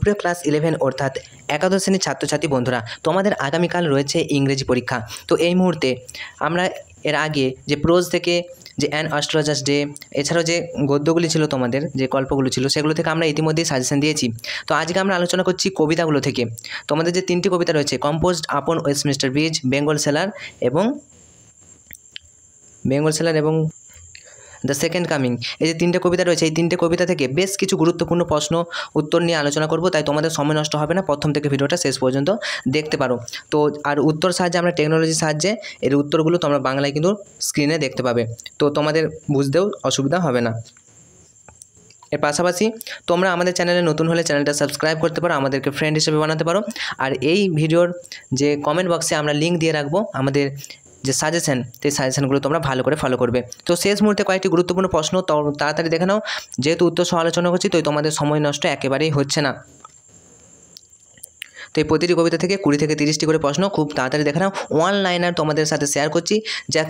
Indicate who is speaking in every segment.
Speaker 1: সুপ্রিয় ক্লাস 11 অর্থাৎ একাদশ শ্রেণীর ছাত্রছাত্রী বন্ধুরা, তোমাদের আগামীকাল রয়েছে ইংরেজি পরীক্ষা। তো এই মুহূর্তে আমরা এর আগে যে প্রোজ থেকে যে অ্যান অ্যাস্ট্রোলজার্স ডে, এছাড়াও যে গদ্যগুলি ছিল, তোমাদের যে গল্পগুলো ছিল, সেগুলো থেকে আমরা ইতিমধ্যেই সাজেশন দিয়েছি। তো আজকে আমরা আলোচনা করছি কবিতাগুলো থেকে। তোমাদের যে 3টি কবিতা রয়েছে, composed upon Westminster bridge, Bengal seller এবং দ্য সেকেন্ড কামিং, এই যে 3টে কবিতা রয়েছে, এই 3টে কবিতা থেকে বেশ কিছু গুরুত্বপূর্ণ প্রশ্ন উত্তর নিয়ে আলোচনা করব। তাই তোমাদের সময় নষ্ট হবে না, প্রথম থেকে ভিডিওটা শেষ পর্যন্ত দেখতে পারো। তো আর উত্তর সাহায্যে আমরা টেকনোলজির সাহায্যে এর উত্তরগুলো তোমরা বাংলায় কিন্তু স্ক্রিনে দেখতে পাবে, তো তোমাদের বুঝতেও অসুবিধা হবে না। এর পাশাপাশি তোমরা আমাদের চ্যানেলে নতুন হলে চ্যানেলটা সাবস্ক্রাইব করতে পারো, আমাদেরকে ফ্রেন্ড হিসেবে বানাতে পারো। আর এই ভিডিওর যে কমেন্ট বক্সে আমরা লিঙ্ক দিয়ে রাখবো আমাদের যে সাজেশন, সেই সাজেশনগুলো তোমরা ভালো করে ফলো করবে। তো শেষ মুহূর্তে কয়েকটি গুরুত্বপূর্ণ প্রশ্ন তাড়াতাড়ি দেখে নাও, যেহেতু উত্তর সহ আলোচনা করছি, তো তোমাদের সময় নষ্ট একেবারেই হচ্ছে না। তো এই প্রতিটি কবিতা থেকে 20 থেকে 30টি করে প্রশ্ন খুব তাড়াতাড়ি দেখে নাও। ওয়ান লাইনার তোমাদের সাথে শেয়ার করছি,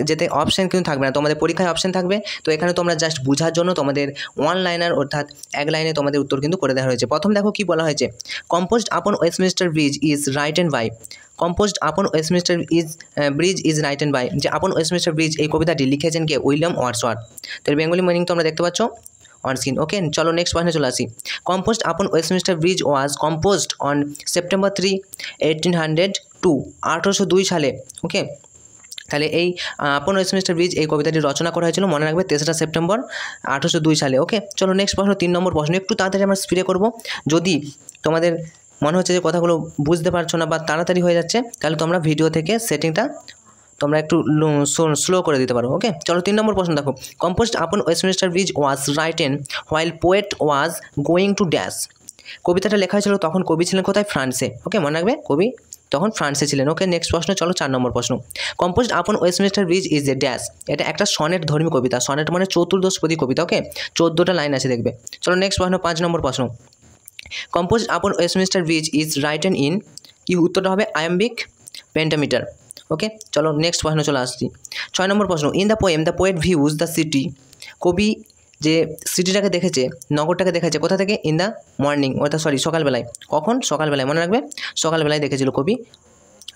Speaker 1: যেতে অপশান কিন্তু থাকবে না, তোমাদের পরীক্ষায় অপশান থাকবে। তো এখানে তোমরা জাস্ট বোঝার জন্য তোমাদের ওয়ান লাইনার অর্থাৎ এক লাইনে তোমাদের উত্তর কিন্তু করে দেওয়া হয়েছে। প্রথম দেখো কি বলা হয়েছে, composed upon Westminster Bridge is written by. Composed upon Westminster Bridge is written by, যে আপন ওয়েস্টমিনিস্টার ব্রিজ এই কবিতাটি লিখেছেন কে? William Wordsworth. তো এর বেঙ্গলি মিনিং তোমরা দেখতে পাচ্ছ অন স্ক্রিন। ওকে, চলো নেক্সট প্রশ্নে চলে আসি। Composed upon Westminster bridge was composed on September 3, 1802, 1802 সালে। ওকে, তাহলে এই আপন ওয়েস্টমিনিস্টার ব্রিজ এই কবিতাটি রচনা করা হয়েছিল, মনে রাখবে 3রা সেপ্টেম্বর 1802 সালে। ওকে, চলো নেক্সট প্রশ্ন, 3 নম্বর প্রশ্ন। একটু তাড়াতাড়ি আমরা স্পিডে করব, যদি তোমাদের মনে হচ্ছে যে কথাগুলো বুঝতে পারছো না বা তাড়াতাড়ি হয়ে যাচ্ছে, তাহলে তোমরা ভিডিও থেকে সেটিংটা তোমরা একটু স্লো করে দিতে পারো। ওকে, চলো 3 নম্বর প্রশ্ন দেখো। Composed upon Westminster bridge was written while poet was going to dash. কবিতাটা লেখা হয়েছিল তখন কবি ছিলেন কোথায়? ফ্রান্সে। ওকে, মনে রাখবে কবি তখন ফ্রান্সে ছিলেন। ওকে, নেক্সট প্রশ্ন, চলো 4 নম্বর প্রশ্ন। Composed upon Westminster Bridge is a dash. এটা একটা সনেট ধর্মী কবিতা। সনেট মানে চতুর্দশপদী কবিতা। ওকে, 14টা লাইন আছে দেখবে। চলো নেক্সট প্রশ্ন, 5 নম্বর প্রশ্ন। Composed upon Westminster Bridge is written in, কি উত্তরটা হবে? Iambic pentameter. ওকে, চলো নেক্সট প্রশ্ন চলে আসছি। 6 নম্বর প্রশ্ন। In the poem the poet views the city. কবি যে সিটিটাকে দেখেছে, নগরটাকে দেখেছে কোথা থেকে? ইন দ্য মর্নিং, অর্থাৎ সকালবেলায়। কখন? সকালবেলায়, মনে রাখবে সকালবেলায় দেখেছিল কবি,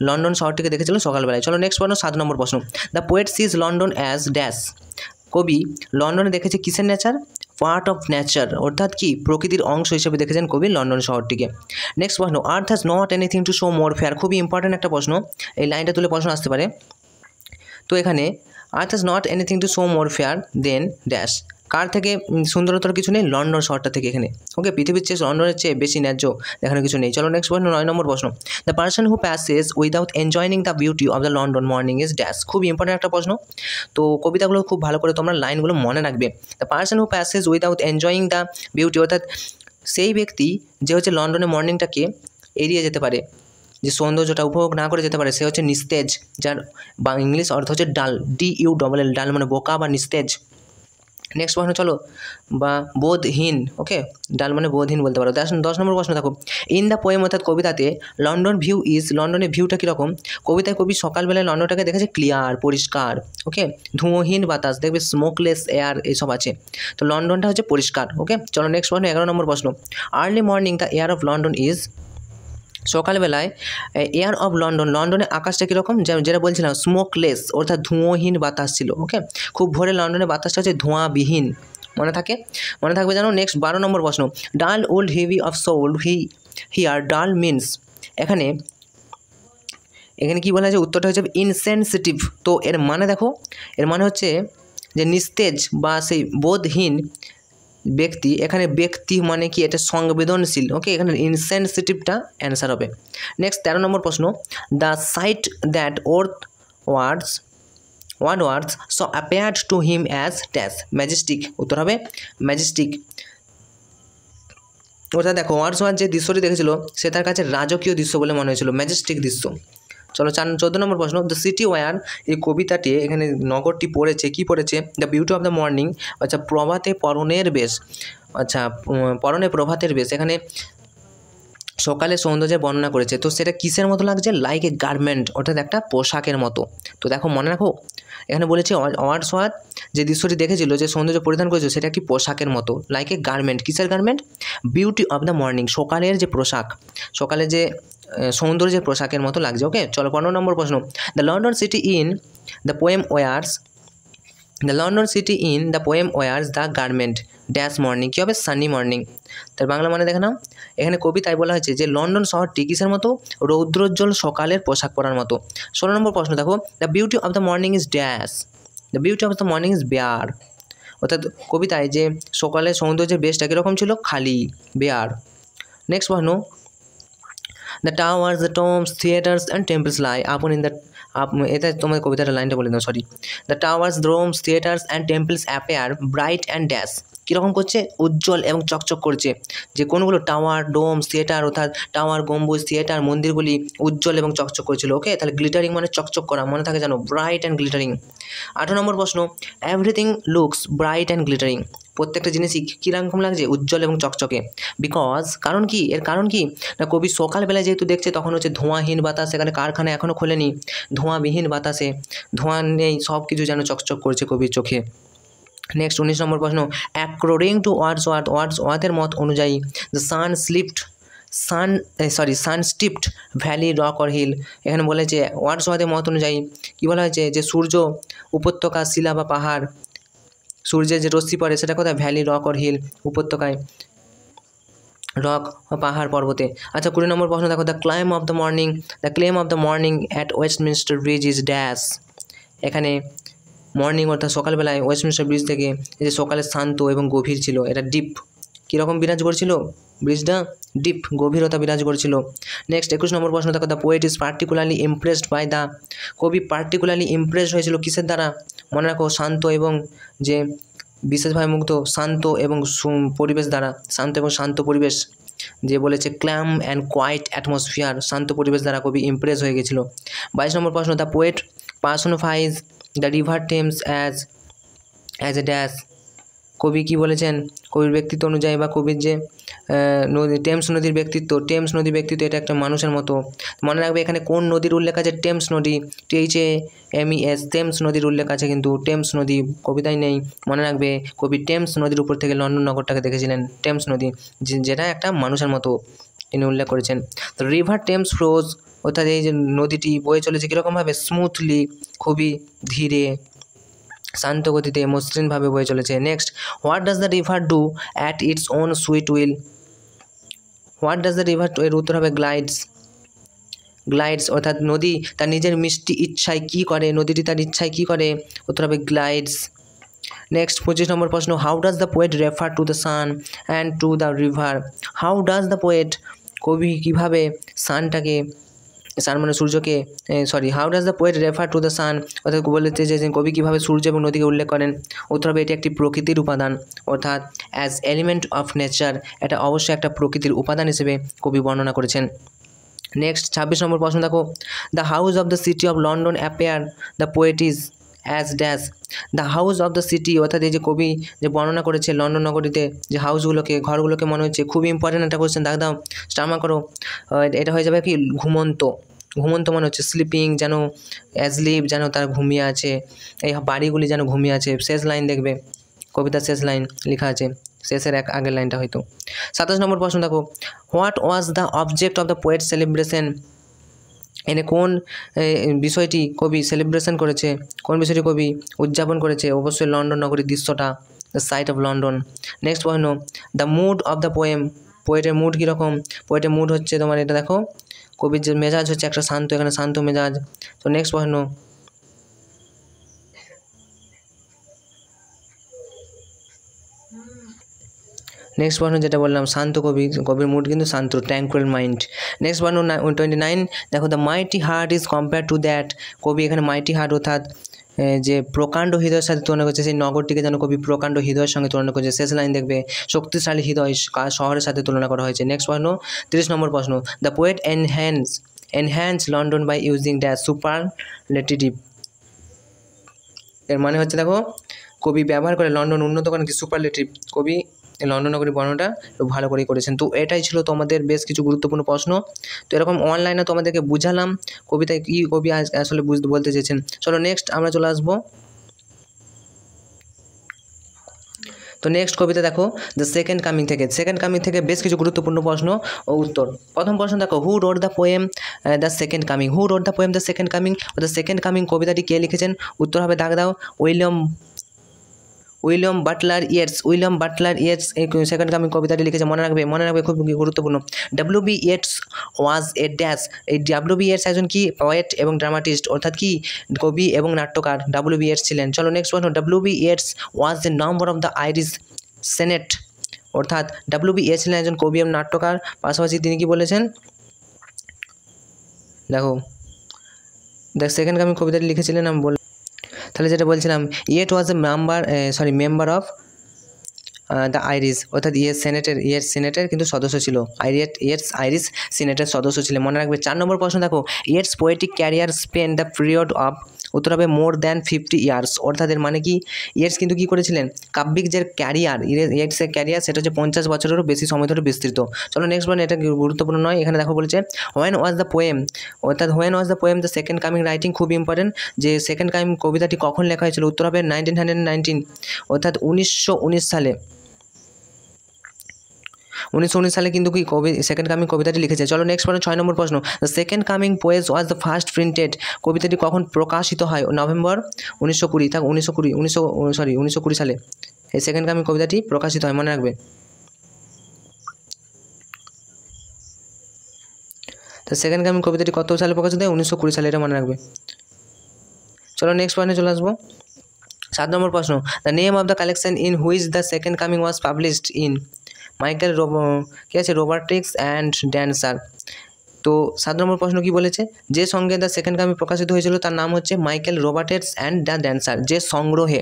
Speaker 1: লন্ডন শহরটিকে দেখেছিল সকালবেলায়। চলো নেক্সট প্রশ্ন, 7 নম্বর প্রশ্ন। The poet sees London as dash. কবি লন্ডনে দেখেছে কিসের নেচার? পার্ট অফ নেচার, অর্থাৎ কি প্রকৃতির অংশ হিসেবে দেখেছেন কবি লন্ডন শহরটিকে। নেক্সট প্রশ্ন। আর্থ has not anything to show more fair. খুবই ইম্পর্টেন্ট একটা প্রশ্ন, এই লাইনটা তুলে প্রশ্ন আসতে পারে। তো এখানে earth has not anything to show more fair than dash, কার থেকে সুন্দরতর কিছু নেই? লন্ডন শহরটা থেকে এখানে। ওকে, পৃথিবীর চেয়ে লন্ডনের চেয়ে বেশি ন্যায্য এখানে কিছু নেই। চলো নেক্সট প্রশ্ন, 9 নম্বর প্রশ্ন। The person who passes without enjoying the beauty of the London morning is dash. খুব ইম্পর্টেন্ট একটা প্রশ্ন, তো কবিতাগুলো খুব ভালো করে তোমরা লাইনগুলো মনে রাখবে। The person who passes without enjoying the beauty, অর্থাৎ সেই ব্যক্তি যে হচ্ছে লন্ডনের মর্নিংটাকে এড়িয়ে যেতে পারে, যে সৌন্দর্যটা উপভোগ না করে যেতে পারে, সে হচ্ছে নিস্তেজ, যার ইংলিশ অর্থ হচ্ছে ডাল, DULL, ডাল মানে বোকা বা নিস্তেজ। নেক্সট প্রশ্ন চলো, বা বোধহীন। ওকে, ডাল মানে বোধহীন বলতে পারো। 10 নম্বর প্রশ্ন দেখো। ইন দ্য পোয়েম, অর্থাৎ কবিতাতে লন্ডন ভিউ ইজ, লন্ডনের ভিউটা কীরকম? কবিতায় কবি সকালবেলায় লন্ডনটাকে দেখেছে ক্লিয়ার, পরিষ্কার। ওকে, ধুঁয়োহীন বাতাস, দেখবে স্মোকলেস এয়ার এসব আছে, তো লন্ডনটা হচ্ছে পরিষ্কার। ওকে, চলো নেক্সট প্রশ্ন, 11 নম্বর প্রশ্ন। Early morning the air of London is. সকালবেলায় এয়ার অফ লন্ডন, লন্ডনের আকাশটা কীরকম? যেটা বলছিলাম স্মোকলেস, অর্থাৎ ধুঁয়োহীন বাতাস ছিল। ওকে, খুব ভোরে লন্ডনের বাতাসটা হচ্ছে ধোঁয়াবিহীন, মনে থাকবে জানো। নেক্সট 12 নম্বর প্রশ্ন। Dull old heavy of soul here dull means. এখানে কি বলা হয়েছে? উত্তরটা হচ্ছে ইনসেনসিটিভ। তো এর মানে দেখো, এর মানে হচ্ছে যে নিস্তেজ বা সেই বোধহীন ব্যক্তি। এখানে ব্যক্তি মানে কি? এটা সংবেদনশীল। ওকে, এখানে ইনসেনসিটিভটা অ্যান্সার হবে। নেক্সট 13 নম্বর প্রশ্ন। The sight that words so appeared to him as dash, majestic. উত্তর হবে ম্যাজেস্টিক। অর্থাৎ দেখো, ওয়ার্ডসওয়ার্থ যে দৃশ্যটি দেখেছিল সে তার কাছে রাজকীয় দৃশ্য বলে মনে হয়েছিল, ম্যাজেস্টিক দৃশ্য। চলো 14 নম্বর প্রশ্ন। দ্য সিটি ওয়ার, এই কবিতাটি এখানে নগরটি পড়েছে, কি পড়েছে? The beauty of the morning, আচ্ছা প্রভাতে পরনের বেশ, আচ্ছা পরনে প্রভাতের বেশ। এখানে সকালে সৌন্দর্যের বর্ণনা করেছে, তো সেটা কিসের মতো লাগছে? লাইক এ গার্মেন্ট, অর্থাৎ একটা পোশাকের মতো। তো দেখো মনে রাখো, এখানে বলেছে ওয়ার্ডসওয়ার্থ যে দৃশ্যটি দেখেছিল, যে সৌন্দর্য পরিধান করেছিল, সেটা একটি পোশাকের মতো, লাইক এ গার্মেন্ট। কিসের garment? Beauty of the morning, সকালের যে পোশাক, সকালে যে সৌন্দর্যের পোশাকের মতো লাগছে। ওকে, চলো 15 নম্বর প্রশ্ন। The London city in the poem wears, the London city in the poem wears the garment dash morning. কী হবে? Sunny morning. তার বাংলা মানে দেখে নাও, এখানে কবিতায় বলা হয়েছে যে লন্ডন শহরটি কিসের মতো? রৌদ্রোজ্জ্বল সকালের পোশাক পরার মতো। 16 নম্বর প্রশ্ন দেখো, the beauty of the morning is dash, the beauty of the morning is bare, অর্থাৎ কবিতায় যে সকালের সৌন্দর্যের বেশটা কীরকম ছিল? খালি, বেয়ার। নেক্সট প্রশ্ন, the towers, the tombs, theatres and temples lie upon in the, এটা তোমার কবিতাটা লাইনটা বলে দাও, sorry. The towers, domes, theatres and temples appear bright and dash, কীরকম করছে? উজ্জ্বল এবং চকচক করছে। যে কোনগুলো? টাওয়ার, ডোমস, থিয়েটার, অর্থাৎ টাওয়ার, গম্বুজ, থিয়েটার, মন্দিরগুলি উজ্জ্বল এবং চকচক করেছিল। ওকে, তাহলে গ্লিটারিং মানে চকচক করা, মনে থাকে জানো, ব্রাইট অ্যান্ড গ্লিটারিং। 18 নম্বর প্রশ্ন, everything looks bright and glittering, প্রত্যেকটা জিনিসই কীরকম লাগছে? উজ্জ্বল এবং চকচকে। বিকজ, কারণ কি? এর কারণ কি না, কবি সকালবেলায় যেহেতু দেখছে তখন হচ্ছে ধোঁয়াহীন বাতাস, সেখানে কারখানা এখনও খোলেনি, ধোঁয়াবিহীন বাতাসে, ধোঁয়া নেই, সব কিছু যেন চকচক করছে কবির চোখে। নেক্সট 19 নম্বর প্রশ্ন, অ্যাকর্ডিং টু ওয়ার্ডসওয়ার্থের মত অনুযায়ী the sun steeped valley, rock or hill, এখানে বলেছে ওয়ার্ডসওয়ার্থের মত অনুযায়ী কী বলা হয়েছে? যে সূর্য, উপত্যকা, শিলা বা পাহাড়, সূর্যের যে রশ্মি পড়ে সেটা কোথায়? ভ্যালি, রক অর হিল, উপত্যকায়, রক ও পাহাড়, পর্বতে। আচ্ছা 20 নম্বর প্রশ্ন দেখো, the claim of the morning at Westminster bridge is dash, এখানে মর্নিং অর্থাৎ সকালবেলায় ওয়েস্টমিনস্টার ব্রিজ থেকে এই যে সকালে শান্ত এবং গভীর ছিল, এটা ডিপ, কীরকম বিরাজ করছিল? ব্রিজটা ডিপ, গভীরতা বিরাজ করছিল। নেক্সট 21 নম্বর প্রশ্ন দেখো, the poet is particularly impressed by the, কবি পার্টিকুলারলি ইমপ্রেসড হয়েছিল কিসের দ্বারা? মনে রাখো, শান্ত এবং যে বিশেষভাবে মুগ্ধ, শান্ত এবং পরিবেশ দ্বারা, শান্ত এবং শান্ত পরিবেশ, যে বলেছে ক্ল্যাম অ্যান্ড কোয়াইট অ্যাটমসফিয়ার, শান্ত পরিবেশ দ্বারা কবি ইমপ্রেস হয়ে গেছিল। 22 নম্বর প্রশ্ন, the poet personifies the river Thames as a dash, কবি কী বলেছেন? কবির ব্যক্তিত্ব অনুযায়ী বা কবির যে টেমস নদীর ব্যক্তিত্ব, এটা একটা মানুষের মতো। মনে রাখবে এখানে কোন নদীর উল্লেখ আছে? টেমস নদী, THAMES, টেমস নদীর উল্লেখ আছে, কিন্তু টেমস নদী কবিতায় নেই। মনে রাখবে কবি টেমস নদীর উপর থেকে লন্ডন নগরটাকে দেখেছিলেন, টেমস নদী, যেটা একটা মানুষের মতো তিনি উল্লেখ করেছেন। তো রিভার টেমস ফ্লোজ, অর্থাৎ এই যে নদীটি বয়ে চলেছে কীরকমভাবে? স্মুথলি, খুবই ধীরে, শান্ত গতিতে, মসৃণভাবে বয়ে চলেছে। Next, what does the river do at its own sweet will, what does the river, এর উত্তর হবে গ্লাইডস, অর্থাৎ নদী তার নিজের মিষ্টি ইচ্ছায় কী করে? নদীটি তার ইচ্ছায় কী করে? উত্তর হবে গ্লাইডস। নেক্সট 25 নম্বর প্রশ্ন, how does the poet refer to the sun and to the river, how does the poet, কবি কীভাবে সানটাকে, সান মানে সূর্যকে, how does the poet refer to the sun, অর্থাৎ বলেছে যে কবি কীভাবে সূর্য এবং নদীকে উল্লেখ করেন? উত্তর হবে এটি একটি প্রকৃতির উপাদান, অর্থাৎ অ্যাজ এলিমেন্ট অফ নেচার, এটা অবশ্যই একটা প্রকৃতির উপাদান হিসেবে কবি বর্ণনা করেছেন। নেক্সট 26 নম্বর প্রশ্ন দেখো, the house of the city of London appear the poet is as dash, the house of the city, অর্থাৎ এই যে কবি যে বর্ণনা করেছে লন্ডন নগরীতে যে হাউসগুলোকে, ঘরগুলোকে, মনে হচ্ছে খুবই ইম্পর্টেন্ট একটা কোয়েশ্চেন, দাও স্টার্মা করো, এটা হয়ে যাবে কি? ঘুমন্ত মনে হচ্ছে, স্লিপিং, যেন অ্যাজলিপ, যেন তার ঘুমিয়ে আছে, এই বাড়িগুলি যেন ঘুমিয়ে আছে। শেষ লাইন দেখবে, কবিতার শেষ লাইন লেখা আছে, শেষের আগের লাইনটা হয়তো। 27 নম্বর প্রশ্ন দেখো, what was the object of the poet celebration, এনে কোন বিষয়টি কবি সেলিব্রেশন করেছে, কোন বিষয়টি কবি উদযাপন করেছে? অবশ্যই লন্ডন নগরীর দৃশ্যটা, the sight of London. Next প্রশ্ন, the mood of the poem, পোয়েটের মুড কীরকম? পোয়েটের মুড হচ্ছে তোমার, এটা দেখো, কবির যে মেজাজ হচ্ছে একটা শান্ত, এখানে শান্ত মেজাজ। তো নেক্সট প্রশ্ন, যেটা বললাম, শান্ত কবির মুড কিন্তু শান্ত, ট্র্যাঙ্কুইল মাইন্ড। নেক্সট প্রশ্ন 29 দেখো, the mighty heart is compare to that, কবি এখানে মাইটি হার্ট অর্থাৎ যে প্রকাণ্ড হৃদয়ের সাথে তুলনা করছে, সেই নগরটিকে যেন কবি প্রকাণ্ড হৃদয়ের সঙ্গে তুলনা করছে। শেষ লাইন দেখবে, শক্তিশালী হৃদয় শহরের সাথে তুলনা করা হয়েছে। নেক্সট প্রশ্ন 30 নম্বর প্রশ্ন, the poet enhance London by using the superlative, এর মানে হচ্ছে দেখো, কবি ব্যবহার করে লন্ডন উন্নত করেন কি? সুপারলেটিভ, কবি লন্ডন নগরীর বর্ণনাটা একটু ভালো করেই করেছেন। তো এটাই ছিল তোমাদের বেশ কিছু গুরুত্বপূর্ণ প্রশ্ন। তো এরকম অনলাইনে তোমাদেরকে বুঝালাম কবিতায় কী কবি আসলে বলতে চেয়েছেন। চলো নেক্সট আমরা চলে আসবো। তো নেক্সট কবিতা দেখো দ্য সেকেন্ড কামিং থেকে বেশ কিছু গুরুত্বপূর্ণ প্রশ্ন ও উত্তর। প্রথম প্রশ্ন দেখো, who wrote the poem the second coming? Who wrote the poem the second coming? The second coming কবিতাটি কে লিখেছেন? উত্তর হবে, দাগ দাও, উইলিয়াম বাটলার ইয়েটস এই সেকেন্ড কামিং কবিতাটি লিখেছে। মনে রাখবে খুব গুরুত্বপূর্ণ। ডাব্লিউ.বি. Yeats was a dash. এই ডাব্লিউ.বি. ইয়েটস একজন কি পোয়েট এবং ড্রামাটিস্ট, অর্থাৎ কি কবি এবং নাট্যকার ডাব্লিউ.বি. ইয়েটস ছিলেন। চলো নেক্সট প্রশ্ন, W B. Yeats was the member of the Irish Senate, অর্থাৎ ডাব্লিউ.বি. ইয়েটস ছিলেন একজন কবি এবং নাট্যকার, পাশাপাশি তিনি কি বলেছেন দেখো দ্য সেকেন্ড কামিং কবিতাটি লিখেছিলেন। আমি তাহলে যেটা বলছিলাম, yet was a member of the Irish, অর্থাৎ সেনেটের কিন্তু সদস্য ছিল। ইয়েটস আইরিশ সিনেটের সদস্য ছিলেন। মনে রাখবে। 4 নম্বর প্রশ্ন দেখো, Yeats poetic career Spain the period of, উত্তর হবে মোর দ্যান 50 ইয়ার্স, অর্থাৎ এর মানে কি ইয়েটস কিন্তু কী করেছিলেন, কাব্যিক যে ক্যারিয়ার ইয়েটসের ক্যারিয়ার সেটা হচ্ছে 50 বছরেরও বেশি সময় ধরে বিস্তৃত। চলো নেক্সট বলেন, এটা গুরুত্বপূর্ণ নয়, এখানে দেখো বলেছে when was the poem the second coming writing, খুব ইম্পর্টেন্ট, যে সেকেন্ড কামিং কবিতাটি কখন লেখা হয়েছিল? উত্তর হবে 1919, অর্থাৎ 1919 সালে। 1919 সালে কিন্তু কি সেকেন্ড কামিং কবিতাটি লিখেছে। চলো নেক্সট প্রশ্ন, 6 নম্বর প্রশ্ন, the second coming poem was the first printed, কবিতাটি কখন প্রকাশিত হয়? নভেম্বর 1920, 1920 সালে এই সেকেন্ড কামিং কবিতাটি প্রকাশিত হয়। মনে রাখবে। তো সেকেন্ড কামিং কবিতাটি কত সালে প্রকাশিত হয়? 1920 সালে, এটা মনে রাখবে। চলো নেক্সট পয়েন্টে চলে আসবো। 7 নম্বর প্রশ্ন, the name of the collection in which the second coming was published in Michael কী আছে রোবার্টিক্স অ্যান্ড ড্যান্সার। তো 7 নম্বর প্রশ্ন কি বলেছে, যে সঙ্গে দ্য সেকেন্ড কামিং প্রকাশিত হয়েছিল তার নাম হচ্ছে মাইকেল রোবার্টিক্স অ্যান্ড দ্য ড্যান্সার, যে সংগ্রহে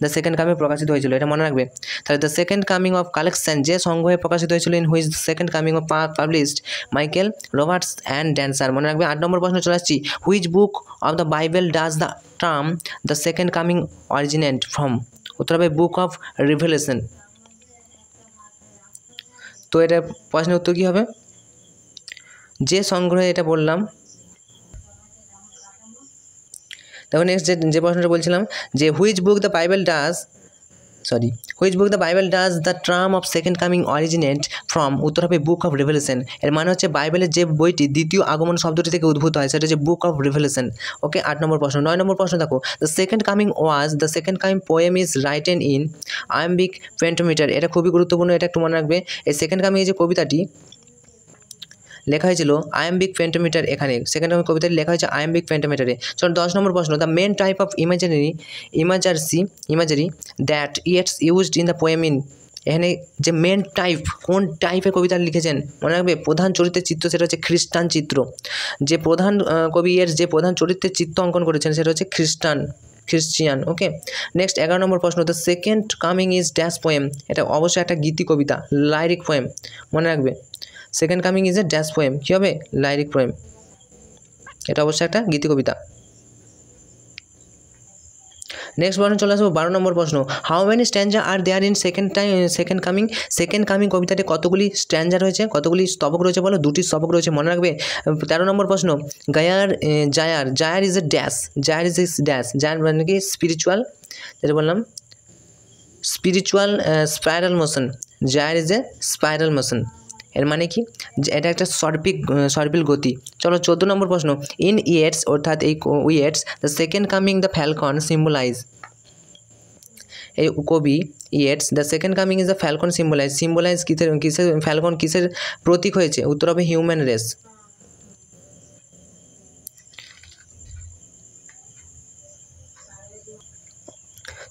Speaker 1: দ্য সেকেন্ড কামিং প্রকাশিত হয়েছিল, এটা মনে রাখবে। তাহলে the second coming of collection, যে সংগ্রহে প্রকাশিত হয়েছিল, in which the second coming of published Michael Robartes and dancer, মনে রাখবে। 8 নম্বর প্রশ্ন চলে আসছি, which book of the Bible does the term the second coming originate from? উত্তর হবে বুক অফ রিভেলেশন। তো এটা প্রশ্নের উত্তর কী হবে? যে সংগ্রহে, এটা বললাম। দেখো নেক্সট যে প্রশ্নটা বলছিলাম, যে which book the Bible does the term of second coming originate from? উত্তর হবে বুক অফ রিভেলেশন। এর মানে হচ্ছে বাইবেলের যে বইটি দ্বিতীয় আগমন শব্দটি থেকে উদ্ভূত হয় সেটা হচ্ছে book of revelation. Okay, 8 number প্রশ্ন। 9 নম্বর প্রশ্ন দেখো, the second coming poem is written in iambic pentameter, এটা খুবই গুরুত্বপূর্ণ, এটা একটু মনে রাখবে। এই সেকেন্ড কামিং যে কবিতাটি লেখা হয়েছিল আয়াম্বিক পেন্টামিটার, এখানে সেকেন্ড কামিং কবিতাটি লেখা হয়েছে আয়াম্বিক পেন্টামিটারে। চলো 10 নম্বর প্রশ্ন, the main type of imagery that Yeats used in the poem in, এখানে যে মেন টাইপ, কোন টাইপের কবিতা লিখেছেন? মনে রাখবে, প্রধান চরিত্রের চিত্র সেটা হচ্ছে খ্রিস্টান চিত্র, যে প্রধান কবি এর যে প্রধান চরিত্রের চিত্র অঙ্কন করেছেন সেটা হচ্ছে খ্রিস্টিয়ান। ওকে, নেক্সট 11 নম্বর প্রশ্ন, the second coming is dash poem, এটা অবশ্যই একটা গীতি কবিতা, লাইরিক পোয়েম, মনে রাখবে। Second coming is a dash poem, কী হবে? লাইরিক পোয়েম, এটা অবশ্যই একটা গীতি কবিতা। নেক্সট প্রশ্ন চলে আসবো 12 নম্বর প্রশ্ন, how many stanza are there in second coming কবিতাটি কতগুলি স্ট্যান্জা রয়েছে, কতগুলি স্তবক রয়েছে বলো? 2টি স্তবক রয়েছে, মনে রাখবে। 13 নম্বর প্রশ্ন, জায়ার ইজ এ ড্যাশ, জায়ার মানে কি স্পিরিচুয়াল, যেটা বললাম spiritual spiral motion, gyre is a spiral motion, এর মানে কি এটা একটা সর্পিল গতি। চলো 14 নম্বর প্রশ্ন, ইন ইয়েটস, অর্থাৎ এই Yeats the second coming the falcon symbolise, এই কবি Yeats the second coming is the falcon symbolise কিসের ফ্যালকন কিসের প্রতীক হয়েছে? উত্তর হবে হিউম্যান রেস।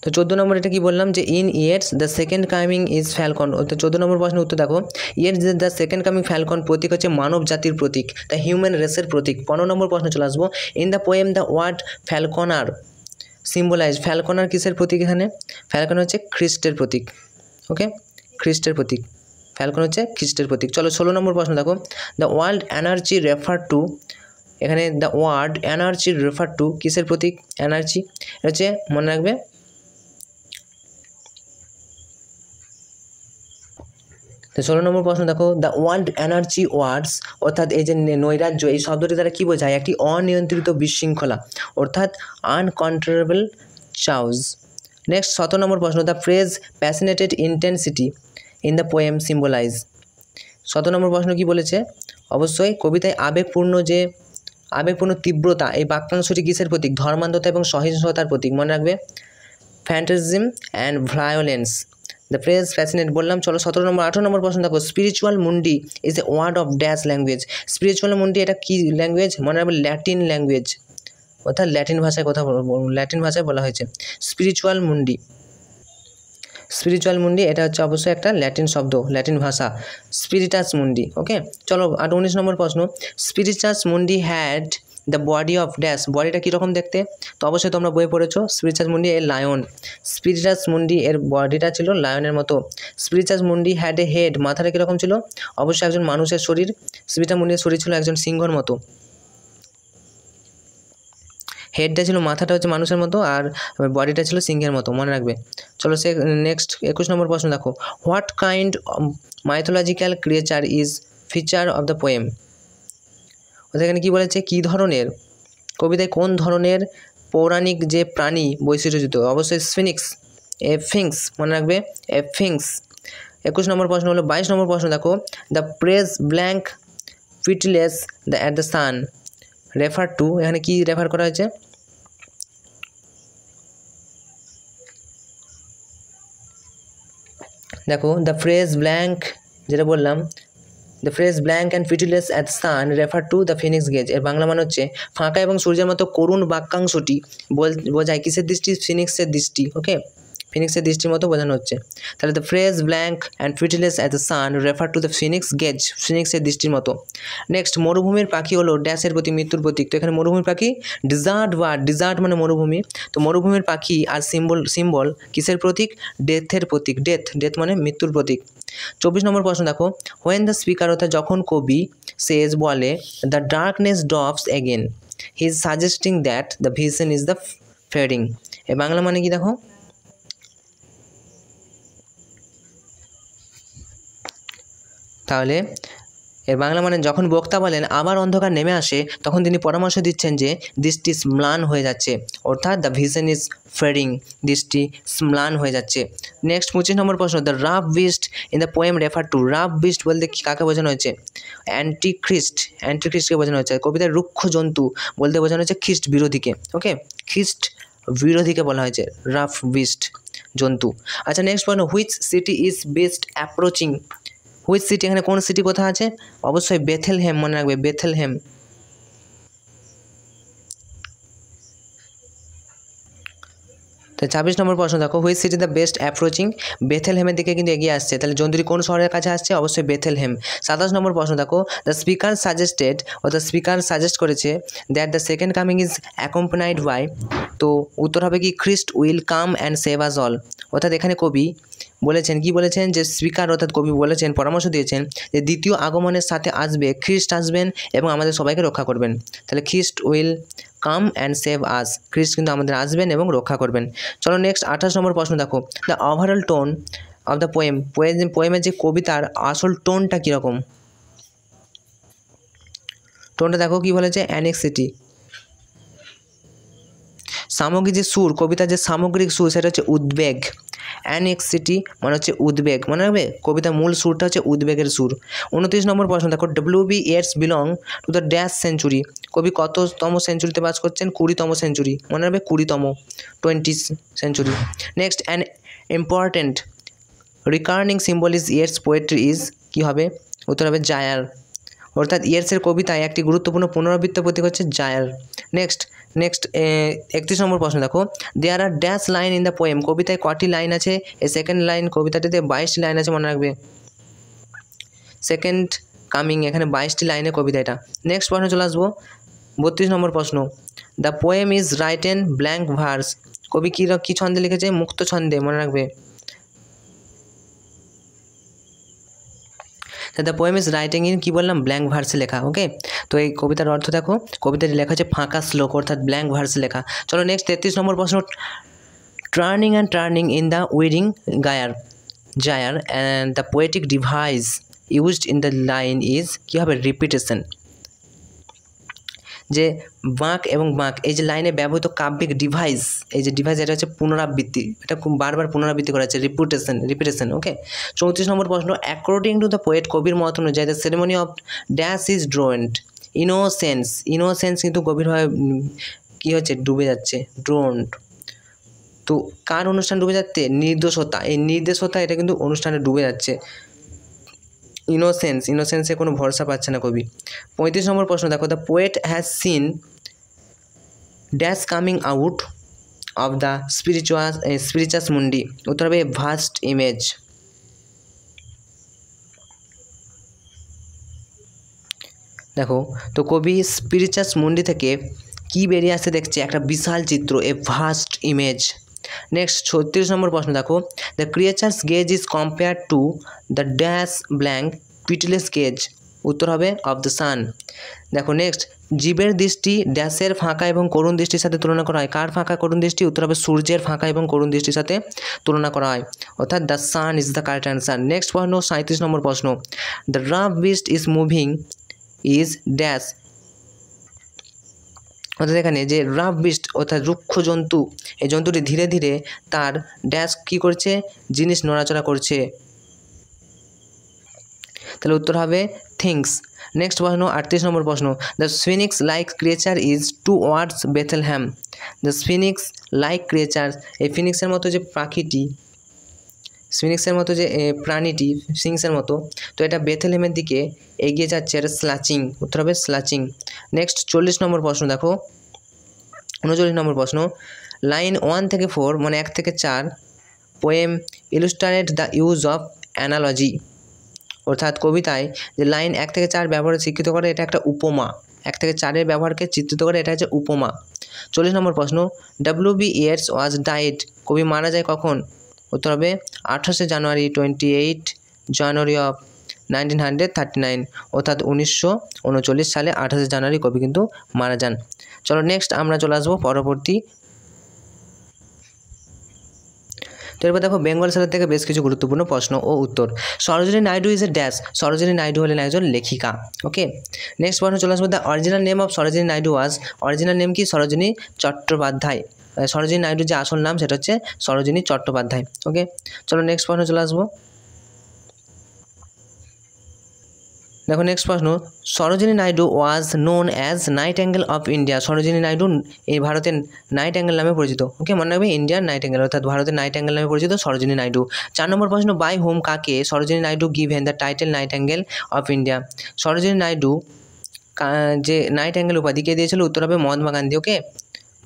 Speaker 1: তো 14 নম্বর এটা কি বললাম, যে in Yeats the second coming is falcon. তো 14 নম্বর প্রশ্নের উত্তর দেখো, Yeats the second coming falcon প্রতীক হচ্ছে মানব জাতির প্রতীক, দ্য হিউম্যান রেসের প্রতীক। 15 নম্বর প্রশ্ন চলে আসবো, in the poem the word falconer symbolise, falconer কিসের প্রতীক? এখানে ফ্যালকন হচ্ছে খ্রিস্টের প্রতীক। ওকে, খ্রিস্টের প্রতীক, ফ্যালকন হচ্ছে খ্রিস্টের প্রতীক। চলো 16 নম্বর প্রশ্ন দেখো, the world energy refer to, এখানে the word energy refer to কিসের প্রতীক? এনার্জি, এটা হচ্ছে মনে রাখবে তো 16 নম্বর প্রশ্ন দেখো, দ্য ওয়ার্ল্ড এনার্জি ওয়ার্ডস অর্থাৎ এই যে নৈরাজ্য এই শব্দটি দ্বারা কী বোঝায়? একটি অনিয়ন্ত্রিত বিশৃঙ্খলা অর্থাৎ আনকন্ট্রোলেবল চাউজ। নেক্সট 17 নম্বর প্রশ্ন, the phrase passionate intensity in the poem symbolize. 17 number প্রশ্ন কি বলেছে? অবশ্যই কবিতায় আবেগপূর্ণ তীব্রতা এই বাক্যাংশটি কিসের প্রতীক? ধর্মান্ধতা এবং সহিংসতার প্রতীক, মনে রাখবে। Fanaticism and violence. The phrase fascinate বললাম। চলো 17 নম্বর 18 নম্বর প্রশ্ন দেখো, spiritual mundi is a word of dash language. Spiritual mundi এটা কি ল্যাঙ্গুয়েজ? মনে রাখবে ল্যাটিন ল্যাঙ্গুয়েজ, অর্থাৎ ল্যাটিন ভাষায় বলা হয়েছে স্পিরিচুয়াল মুন্ডি। স্পিরিচুয়াল মুন্ডি এটা হচ্ছে অবশ্যই একটা ল্যাটিন শব্দ, ল্যাটিন ভাষা, স্পিরিটাস মুন্ডি। ওকে, চলো 19 নম্বর প্রশ্ন, স্পিরিটাস মুন্ডি had the body of dash. বডিটা কীরকম দেখতে? তো অবশ্যই তোমরা বই পড়েছো, স্পিরিটাস মুন্ডি এর লায়ন। স্পিরিটাস মুন্ডি এর বডিটা ছিল লায়নের মতো। স্পিরিটাস মুন্ডি হ্যাড এ হেড, মাথাটা কীরকম ছিল? অবশ্যই একজন মানুষের শরীর। স্পিরিটাস মুন্ডির শরীর ছিল একজন সিংহর মতো। হেডটা ছিল, মাথাটা হচ্ছে মানুষের মতো, আর বডিটা ছিল সিংহের মতো, মনে রাখবে। চলো নেক্সট 21 নম্বর প্রশ্ন দেখো, what kind mythological creature is feature of the poem. এখানে কী বলেছে? কী ধরনের, কবিতায় কোন ধরনের পৌরাণিক যে প্রাণী বৈশিষ্ট্যযুক্ত? অবশ্যই স্ফিনিক্স, এফিংস, মনে রাখবে এফিংস। 21 নম্বর প্রশ্ন হলো 22 নম্বর প্রশ্ন দেখো, the phrase blank pitiless at the sun refer to. এখানে কি রেফার করা হয়েছে? দেখো, দ্য ফ্রেজ ব্ল্যাঙ্ক, যেটা বললাম, the phrase blank and pitiless at sun refer to the phoenix gaze. এর বাংলা মানে হচ্ছে ফাঁকা এবং সূর্যের মতো করুণ বাক্যাংশটি বোঝায় কিসের দৃষ্টি? ফিনিক্সের দৃষ্টি। ওকে, ফিনিক্সের দৃষ্টির মতো বোঝানো হচ্ছে। তাহলে the phrase blank and pitiless at the sun refer to the phoenix gaze, ফিনিক্সের দৃষ্টির মতো। নেক্সট, মরুভূমির পাখি হলো ড্যাশের প্রতি মৃত্যুর প্রতীক। তো এখানে মরুভূমির পাখি ডিজার্ট ওয়ার্ড, ডিজার্ট মানে মরুভূমি। তো মরুভূমির পাখি আর সিম্বল কিসের প্রতীক? ডেথের প্রতীক। ডেথ মানে মৃত্যুর প্রতীক। 24 নম্বর প্রশ্ন দেখো, হোয়েন দ্য স্পিকার অর্থাৎ যখন কবি সেজ বলে the darkness drops again he is suggesting that the vision is the fading. এ বাংলা মানে কি দেখো? তাহলে এর বাংলা মানে যখন বক্তা বলেন আবার অন্ধকার নেমে আসে, তখন তিনি পরামর্শ দিচ্ছেন যে দৃষ্টি ম্লান হয়ে যাচ্ছে, অর্থাৎ দ্য ভিশন ইজ ফেডিং, দৃষ্টি ম্লান হয়ে যাচ্ছে। নেক্সট 25 নম্বর প্রশ্ন, the rough beast in the poem refer to. Rough beast বলতে কাকে বোঝানো হয়েছে? অ্যান্টিখ্রিস্টকে বোঝানো হয়েছে। কবিতার রুক্ষ জন্তু বলতে বোঝানো হচ্ছে খ্রিস্ট বিরোধীকে। ওকে, খ্রিস্ট বিরোধীকে বলা হয়েছে রাফ বিস্ট, জন্তু। আচ্ছা, নেক্সট প্রশ্ন, which city is best approaching. Which city, এখানে কোন সিটি কোথায় আছে? অবশ্যই বেথেলহেম, মনে রাখবে বেথেলহেম। তো 26 নম্বর প্রশ্ন দেখো, which city the beast approaching. বেথেলহেমের দিকে কিন্তু এগিয়ে আসছে, তাহলে জন্তুটি কোন শহরের কাছে আসছে? অবশ্যই বেথেলহেম। 27 নম্বর প্রশ্ন দেখো, দ্য স্পিকার সাজেস্টেড, অর্থাৎ স্পিকার সাজেস্ট করেছে that the second coming is accompanied by. তো উত্তর হবে কি? Christ will come and save us all. অর্থাৎ এখানে কবি বলেছেন, কি বলেছেন? যে স্পিকার অর্থাৎ কবি বলেছেন, পরামর্শ দিয়েছেন যে দ্বিতীয় আগমনের সাথে আসবে, খ্রিস্ট আসবেন এবং আমাদের সবাইকে রক্ষা করবেন। তাহলে খ্রিস্ট উইল কাম অ্যান্ড সেভ আস, খ্রিস্ট কিন্তু আমাদের আসবেন এবং রক্ষা করবেন। চলো নেক্সট 28 নম্বর প্রশ্ন দেখো, the overall tone of the পোয়েমের যে কবিতার আসল টোনটা কীরকম? টোনটা দেখো কি বলেছে? অ্যানেক্সিটি। সামগ্রিক যে সুর, কবিতার যে সামগ্রিক সুর সেটা হচ্ছে উদ্বেগ। অ্যানেক্সিটি মানে হচ্ছে উদ্বেগ, মনে রাখবে কবিতার মূল সুরটা হচ্ছে উদ্বেগের সুর। 29 নম্বর প্রশ্ন দেখো, W B. Yeats belong to the dash century. কবি কততম সেঞ্চুরিতে বাস করছেন? 20তম সেঞ্চুরি, মনে রাখবে 20তম, 20th century. Next, an important recurring symbol is Yeats poetry is, কী হবে? উত্তর হবে জায়ার। অর্থাৎ ইয়েটসের কবিতায় একটি গুরুত্বপূর্ণ পুনরাবৃত্ত প্রতীক হচ্ছে জায়ার। নেক্সট 31 নম্বর প্রশ্ন দেখো, there are dash line in the poem. কবিতায় কটি লাইন আছে? এই সেকেন্ড লাইন, কবিতাটিতে 22টি লাইন আছে, মনে রাখবে। সেকেন্ড কামিং, এখানে 22টি লাইনের কবিতা এটা। নেক্সট প্রশ্ন চলে আসবো 32 নম্বর প্রশ্ন, the poem is written blank verse. কবি কী ছন্দে লিখেছে? মুক্ত ছন্দে, মনে রাখবে। The poem is writing in, কী বললাম? ব্ল্যাঙ্ক ভার্সে লেখা। ওকে, তো এই কবিতার অর্থ দেখো, কবিতাটি লেখা হচ্ছে ফাঁকা শ্লোক, অর্থাৎ ব্ল্যাঙ্ক ভার্সে লেখা। চলো নেক্সট 33 নম্বর প্রশ্ন, turning in the widening gyre. Gyre and the poetic device used in the line is কী হবে রিপিটেশন। যে বাঁক এবং বাঁক এই যে লাইনে ব্যবহৃত কাব্যিক ডিভাইস, এই যে ডিভাইস এটা হচ্ছে পুনরাবৃত্তি, এটা খুব বারবার পুনরাবৃত্তি করা হচ্ছে, রিপিটেশন। ওকে, 34 নম্বর প্রশ্ন, অ্যাকর্ডিং টু দ্য পোয়েট, কবির মত অনুযায়ী the ceremony of dash is drowned innocence কিন্তু গভীরভাবে কী হচ্ছে ডুবে যাচ্ছে, ড্রোন্ড। তো কার অনুষ্ঠান ডুবে যাচ্ছে, নির্দোষতা, এই নির্দেশতা এটা কিন্তু অনুষ্ঠানে ডুবে যাচ্ছে। ইনোসেন্সে কোনো ভরসা পাচ্ছে না কবি। 35 নম্বর প্রশ্ন দেখো, the poet has seen dash coming out of the spiritus mundi, উত্তর হবে ভাস্ট ইমেজ। দেখো তো কবি স্পিরিচাস মুন্ডি থেকে কি বেরিয়ে আসতে দেখছে, একটা বিশাল চিত্র, a vast image. Next 36 number প্রশ্ন দেখো, the creature's gaze is compare to the dash blank pitiless gaze, উত্তর হবে অফ দ্য সান। দেখো নেক্সট, জীবের দৃষ্টি ড্যাশের ফাঁকা এবং করুণ দৃষ্টির সাথে তুলনা করা হয়, কার ফাঁকা করুণ দৃষ্টি, উত্তর হবে সূর্যের ফাঁকা এবং করুণ দৃষ্টির সাথে তুলনা করা হয়, অর্থাৎ the sun is the correct answer. Next প্রশ্ন 37 নম্বর প্রশ্ন, the rough beast is moving is dash, অর্থাৎ এখানে যে রাফ বিস্ট অর্থাৎ রুক্ষ জন্তু, এই জন্তুটি ধীরে ধীরে তার ড্যাশ কী করছে, জিনিস নড়াচড়া করছে, তাহলে উত্তর হবে থিংস। নেক্সট প্রশ্ন 38 নম্বর প্রশ্ন, the sphinx like creature is towards Bethlehem, the sphinx like creature, এই ফিনিক্সের মতো যে পাখিটি, স্ফিনিক্সের মতো যে প্রাণীটি সিংসের মতো, তো এটা বেথেলহেমের দিকে এগিয়ে যাচ্ছে, এটা স্লাচিং, উত্তর হবে স্লাচিং। নেক্সট 40 নম্বর প্রশ্ন দেখো, 39 নম্বর প্রশ্ন, লাইন 1 থেকে 4 মানে 1 থেকে 4 poem illustrate the use of analogy, অর্থাৎ কবিতায় যে লাইন 1 থেকে 4 ব্যবহারে শিক্ষিত করে, এটা একটা উপমা, 1 থেকে 4-এর ব্যবহারকে চিত্রিত করে, এটা হচ্ছে উপমা। 40 নম্বর প্রশ্ন, W.B. Yeats ওয়াজ ডাইড, কবি মারা যায় কখন, উত্তর হবে 28 জানুয়ারি 28 জানুয়ারি অফ 1939, অর্থাৎ 1939 সালে 28 জানুয়ারি কবি কিন্তু মারা যান। চলো নেক্সট আমরা চলে আসবো পরবর্তী। তো এরপর দেখো বেঙ্গল স্যালার থেকে বেশ কিছু গুরুত্বপূর্ণ প্রশ্ন ও উত্তর। Sarojini Naidu is a dash, Sarojini Naidu হলেন একজন লেখিকা। ওকে, নেক্সট প্রশ্ন চলে আসবো, the original name of Sarojini Naidu was, original name কি, সরোজিনী চট্টোপাধ্যায়, সরোজিনী নাইডুর যে আসল নাম সেটা হচ্ছে সরোজিনী চট্টোপাধ্যায়। ওকে, চলো নেক্সট প্রশ্ন চলে আসবো। দেখো নেক্সট প্রশ্ন, Sarojini Naidu was known as nightingale of India, Sarojini Naidu এই ভারতের নাইটিঙ্গেল নামে পরিচিত। ওকে, মনে রাখবে ইন্ডিয়ান নাইটিঙ্গেল, অর্থাৎ ভারতের নাইটিঙ্গেল নামে পরিচিত সরোজিনী নাইডু। 4 নম্বর প্রশ্ন, বাই হোম, কাকে Sarojini Naidu given the title nightingale of India, Sarojini Naidu যে নাইটিঙ্গেল উপাধি কে দিয়েছিল, উত্তর হবে Mahatma Gandhi. Okay,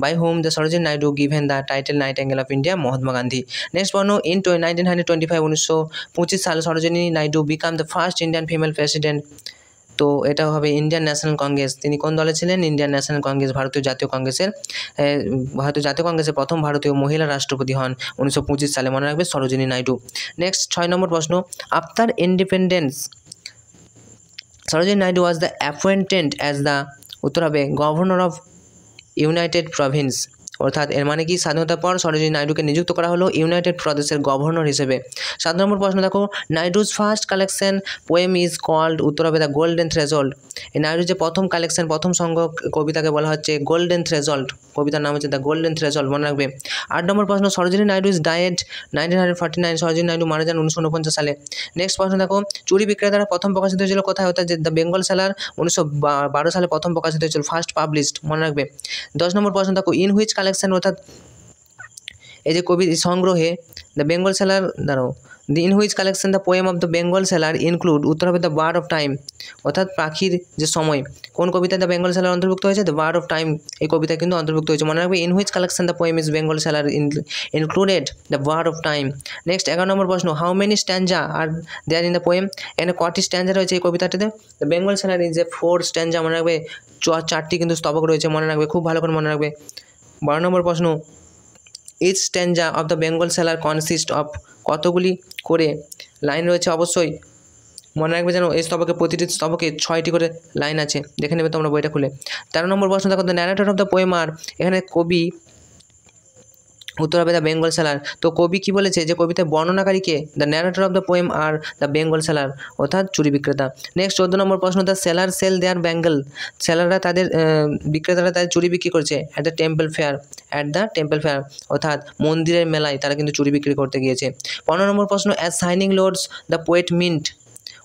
Speaker 1: by whom the Sarojini Naidu given the title nightingale of India, Mahatma Gandhi. Next প্রশ্ন, ইন 1925 1925 সালে Sarojini Naidu became the first Indian female president, তো এটা হবে ইন্ডিয়ান ন্যাশনাল কংগ্রেস, তিনি কোন দলে ছিলেন, ইন্ডিয়ান ন্যাশনাল কংগ্রেস, ভারতীয় জাতীয় কংগ্রেসের প্রথম ভারতীয় মহিলা রাষ্ট্রপতি হন 1925 সালে, মনে রাখবে সরোজিনী নাইডু। নেক্সট 6 নম্বর প্রশ্ন, after independence Sarojini Naidu was the appointed as the, উত্তর হবে গভর্নর অফ ইউনাইটেড প্রভিন্স, অর্থাৎ এর মানে কি, স্বাধীনতার পর সরোজিনী নাইডুকে নিযুক্ত করা হলো ইউনাইটেড প্রদেশের গভর্নর হিসেবে। 7 নম্বর প্রশ্ন দেখো, Naidu's first collection poem is called, উত্তর হবে দ্য গোল্ডেন থ্রেশহোল্ড, এই নাইডুর যে প্রথম কালেকশন, প্রথম সংগ্রহ কবিতাকে বলা হচ্ছে গোল্ডেন থ্রেশহোল্ড, কবিতার নাম হচ্ছে দ্য গোল্ডেন থ্রেশহোল্ড, মনে রাখবে। 8 নম্বর প্রশ্ন, সরোজিনী নাইডু ইজ ডায়েড 1949, সরোজিনী নাইডু মারা যান 1949 সালে। নেক্সট প্রশ্ন দেখো, চুরি বিক্রেতারা প্রথম প্রকাশিত হয়েছিল কোথায়, অর্থাৎ দ্য বেঙ্গল সেলার 1912 সালে প্রথম প্রকাশিত হয়েছিল, ফার্স্ট পাবলিশড, মনে রাখবে। 10 নম্বর প্রশ্ন দেখো, ইন হুইচ কালেকশন, অর্থাৎ এই যে কবি সংগ্রহে দ্য বেঙ্গল সেলার, দাঁড়াও, the in which collection the poem of the bangle seller include, উত্তর হবে দ্য বার্ড অফ টাইম, অর্থাৎ পাখির যে সময়, কোন কবিতা দ্য বেঙ্গল সেলার অন্তর্ভুক্ত হয়েছে, দ্য বার্ড অফ টাইম, এই কবিতা কিন্তু অন্তর্ভুক্ত হয়েছে, মনে রাখবে। In which collection the poem is bangle seller included the bird of time. Next 11 number প্রশ্ন, how many stanza are there in the poem, এখানে কটি স্ট্যান্জা রয়েছে এই কবিতাটিতে, the bangle seller is a 4 stanza, মনে রাখবে, 4টি কিন্তু স্তবক রয়েছে, মনে রাখবে, খুব ভালো করে মনে রাখবে। 12 নম্বর প্রশ্ন, each stanza of the bangle seller consist of, কতগুলি করে লাইন রয়েছে, অবশ্যই মনে রাখবে যেন এই স্তবকে, প্রতিটি স্তবকে 6টি করে লাইন আছে, দেখে নেবে তোমরা বইটা খুলে। 13 নম্বর প্রশ্ন দেখো, the narrator of the poem are, এখানে কবি উত্তর হবে দ্য বেঙ্গল সেলার। তো কবি কি বলেছে যে কবিতায় বর্ণনাকারীকে, the narrator of the poem are the bangle seller, অর্থাৎ চুরি বিক্রেতা। নেক্সট 14 নম্বর প্রশ্ন, the seller sell their bangle, সেলাররা তাদের বিক্রেতারা তাদের চুরি বিক্রি করছে অ্যাট দ্য টেম্পল ফেয়ার, অর্থাৎ মন্দিরের মেলায় তারা কিন্তু চুরি বিক্রি করতে গিয়েছে। 15 নম্বর প্রশ্ন, as signing loads the poet mint,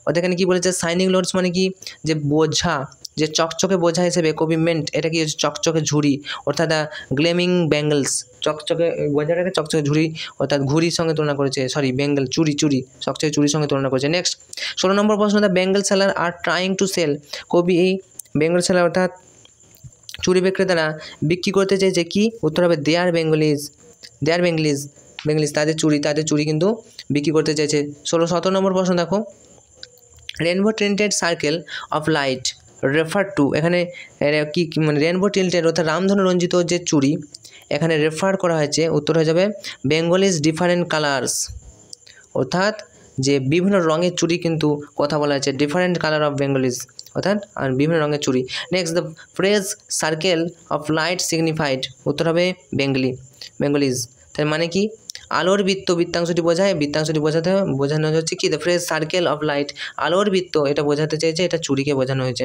Speaker 1: অর্থাৎ এখানে কী বলেছে সাইনিং লোডস মানে কি, যে বোঝা, যে চকচকে বোঝা হিসেবে কবি মেন্ট, এটা কি চকচকে ঝুড়ি, অর্থাৎ দ্য গ্লেমিং ব্যাঙ্গলস, চকচকে বোঝাটাকে চকচকে ঝুড়ি অর্থাৎ ঘুড়ির সঙ্গে তুলনা করেছে, বেঙ্গল চুরি চকচকে চুরির সঙ্গে তুলনা করেছে। নেক্সট 16 নম্বর প্রশ্ন, the bangle seller are trying to sell, কবি এই বেঙ্গল সেলার অর্থাৎ চুরি বিক্রেতারা বিক্রি করতে চেয়েছে কি, উত্তর হবে দেয়ার বেঙ্গলিজ, তাদের চুরি কিন্তু বিক্রি করতে চেয়েছে। 17 নম্বর প্রশ্ন দেখো, rainbow tinted circle of light refer to, এখানে কি মানে রেনবো টিল্টেড অর্থাৎ রামধনু রঞ্জিত যে চুড়ি এখানে রেফার করা হয়েছে, উত্তর হয়ে যাবে বেঙ্গলিজ ডিফারেন্ট কালার্স, অর্থাৎ যে বিভিন্ন রঙের চুড়ি কিন্তু কথা বলা হয়েছে, ডিফারেন্ট কালার অফ বেঙ্গলিজ, অর্থাৎ আর বিভিন্ন রঙের চুড়ি। Next, the phrase circle of light signified, উত্তর হবে বেঙ্গলিজ। তার মানে কি, আলোর বৃত্তাংশটি বোঝানো হচ্ছে কি, the phrase circle of light, আলোর বৃত্ত এটা বোঝাতে চেয়েছে, এটা চুরিকে বোঝানো হয়েছে।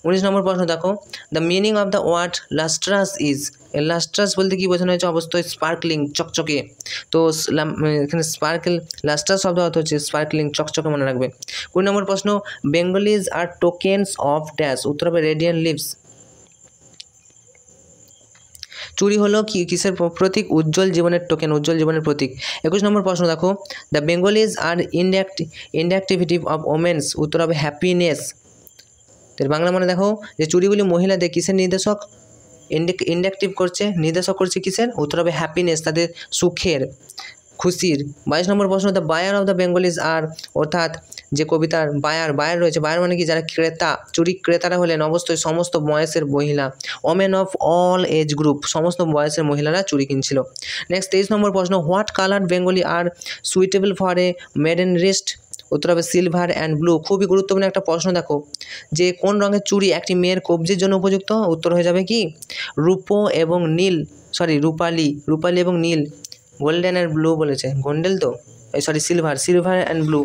Speaker 1: 19 নম্বর প্রশ্ন দেখো, the meaning of the word lustrous is, lustrous বলতে কি বোঝানো হয়েছে, অবশ্যই স্পার্কলিং চকচকে, তো এখানে লাস্ট্রাস শব্দ অর্থ হচ্ছে স্পার্কলিং চকচকে, মনে রাখবে। 20 নম্বর প্রশ্ন, bangles are tokens of dash, উত্তর হবে রেডিয়েন্ট লিভস, চুরি হলো কিসের প্রতীক, উজ্জ্বল জীবনের টোকেন, উজ্জ্বল জীবনের প্রতীক। 21 নম্বর প্রশ্ন দেখো, the bangles are inactivity of women's, উত্তর হবে হ্যাপিনেস। এর বাংলা মানে দেখো, যে চুরিগুলি মহিলাদের কিসের নির্দেশক নির্দেশক করছে কিসের, উত্তর হবে হ্যাপিনেস, তাদের সুখের খুশির। 22 নম্বর প্রশ্ন, the buyer of the bangles are, অর্থাৎ যে কবিতার বায়ার রয়েছে, বায়ার মানে কি, যারা ক্রেতারা হলেন অবশ্যই সমস্ত বয়সের মহিলা, women of all age group, সমস্ত বয়সের মহিলারা চুরি কিনছিল। নেক্সট 23 নম্বর প্রশ্ন, what colour bangles are suitable for a maiden wrist, উত্তর হবে সিলভার অ্যান্ড ব্লু। খুবই গুরুত্বপূর্ণ একটা প্রশ্ন দেখো, যে কোন রঙের চুড়ি একটি মেয়ের কবজির জন্য উপযুক্ত, উত্তর হয়ে যাবে কি রূপালি এবং নীল, গোল্ডেন অ্যান্ড ব্লু বলেছে, সিলভার অ্যান্ড ব্লু,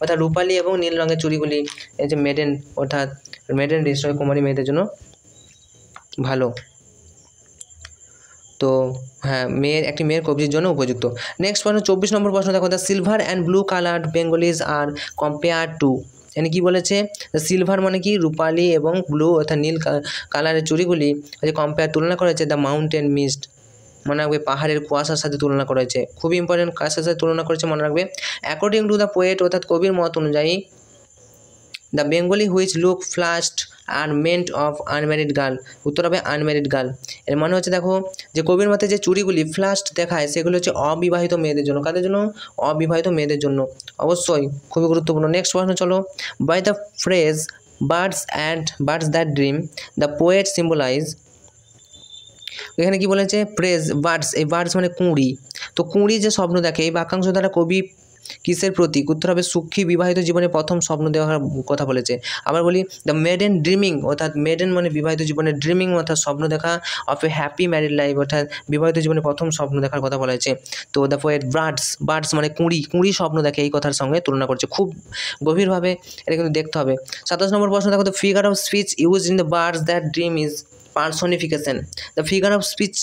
Speaker 1: অর্থাৎ রূপালি এবং নীল রঙের চুড়িগুলি এই যে মেডেন রিস্ট কুমারী মেয়েদের জন্য ভালো। তো হ্যাঁ, একটি মেয়ের কবজির জন্য উপযুক্ত। নেক্সট প্রশ্ন 24 নম্বর প্রশ্ন দেখো, the silver and blue coloured Bengalis R compare to, এখানে কী বলেছে, সিলভার মানে কি, রূপালি এবং ব্লু অর্থাৎ নীল কালারের চুড়িগুলি তুলনা করেছে দ্য মাউন্টেন মিস্ট, মনে রাখবে পাহাড়ের কুয়াশার সাথে তুলনা করেছে, খুবই ইম্পর্টেন্ট, কার সাথে তুলনা করেছে মনে রাখবে, অ্যাকর্ডিং টু দ্য পোয়েট, অর্থাৎ কবির মত অনুযায়ী, the bangles which look flushed are meant of unmarried girl, উত্তর হবে আনম্যারিড গার্ল। এর মানে হচ্ছে দেখো, যে কবির মতে যে চুড়িগুলি ফ্লাস্ট দেখায় সেগুলো হচ্ছে অবিবাহিত মেয়েদের জন্য, কাদের জন্য, অবিবাহিত মেয়েদের জন্য, অবশ্যই খুবই গুরুত্বপূর্ণ। নেক্সট প্রশ্ন চলো, by the phrase birds that dream the poet symbolise, এখানে কি বলেছে, ফ্রেজ বার্ডস, এই বার্ডস মানে কুঁড়ি, তো কুঁড়ি যে স্বপ্ন দেখে, এই বাক্যাংশ দ্বারা কবি কিসের প্রতীক, উত্তর হবে সুখী বিবাহিত জীবনে প্রথম স্বপ্ন দেওয়ার কথা বলেছে। আবার বলি, দ্য মেডেন ড্রিমিং, অর্থাৎ মেডেন মানে বিবাহিত জীবনে, ড্রিমিং অর্থাৎ স্বপ্ন দেখা, of A happy married life, অর্থাৎ বিবাহিত জীবনে প্রথম স্বপ্ন দেখার কথা বলা হয়েছে। তো দ্য পোয়েট বার্ডস মানে কুঁড়ি স্বপ্ন দেখে, এই কথার সঙ্গে তুলনা করছে, খুব গভীরভাবে এটা কিন্তু দেখতে হবে। 27 নম্বর প্রশ্ন দেখো, the figure of speech used in the birds that dream is personification, the figure of speech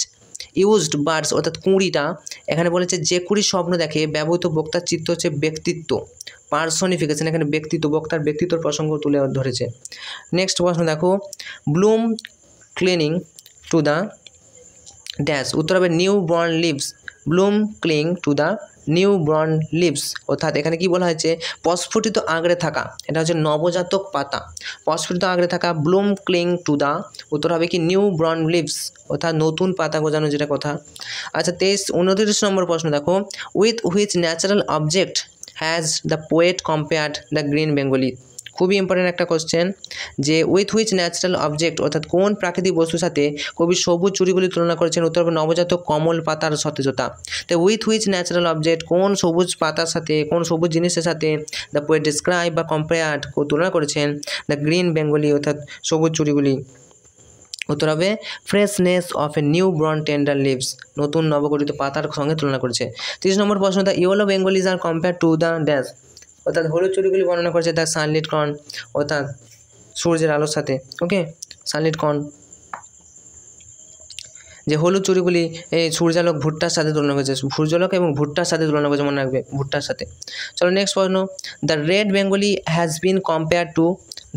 Speaker 1: used birds, অর্থাৎ কুঁড়িটা এখানে বলেছে যে কুঁড়ি স্বপ্ন দেখে ব্যবহৃত বক্তার চিত্র হচ্ছে ব্যক্তিত্ব, পার্সোনিফিকেশন, এখানে বক্তার ব্যক্তিত্বর প্রসঙ্গ তুলে ধরেছে। নেক্সট প্রশ্ন দেখো, bloom clinging to the dash, উত্তর হবে new born leaves, bloom cling to the new born leaves, অর্থাৎ এখানে কি বলা হয়েছে, প্রস্ফুটিত আঁকড়ে থাকা, এটা হচ্ছে নবজাতক পাতা, প্রস্ফুটিত আঁকড়ে থাকা, ব্লুম ক্লিং টু দ্য, উত্তর হবে কি নিউ বর্ন লিভস, অর্থাৎ নতুন পাতা গজানো যেটা কথা। আচ্ছা 29 নম্বর প্রশ্ন দেখো, with which natural object has the poet compared the green Bengali, খুবই ইম্পর্টেন্ট একটা কোশ্চেন, যে উইথ হুইচ ন্যাচারাল অবজেক্ট, অর্থাৎ কোন প্রাকৃতিক বস্তুর সাথে কবি সবুজ চুড়িগুলি তুলনা করেছেন, উত্তর হবে নবজাতক কমল পাতার সতেজতা। তো উইথ হুইচ ন্যাচারাল অবজেক্ট, কোন সবুজ পাতার সাথে, কোন সবুজ জিনিসের সাথে দ্য পোয়েট ডিসক্রাইব বা কম্পেয়ার্ড তুলনা করেছেন দ্য গ্রিন বেঙ্গলি, অর্থাৎ সবুজ চুড়িগুলি, উত্তর হবে freshness of a new born tender leaves, নতুন নবগঠিত পাতার সঙ্গে তুলনা করেছে। 30 নম্বর প্রশ্ন, the yellow bangles R compare to the dash, অর্থাৎ হলুদ চুড়িগুলি বর্ণনা করেছে দ্য সানলিট কর্ন, অর্থাৎ সূর্যের আলোর সাথে। ওকে, সানলিট কর্ন, যে হলুদ চুড়িগুলি এই সূর্যালোক ভুট্টার সাথে তুলনা করেছে, সূর্যালোক এবং ভুট্টার সাথে তুলনা করেছে, মনে রাখবে ভুট্টার সাথে। চলো নেক্সট প্রশ্ন, the red Bengali has been compare to,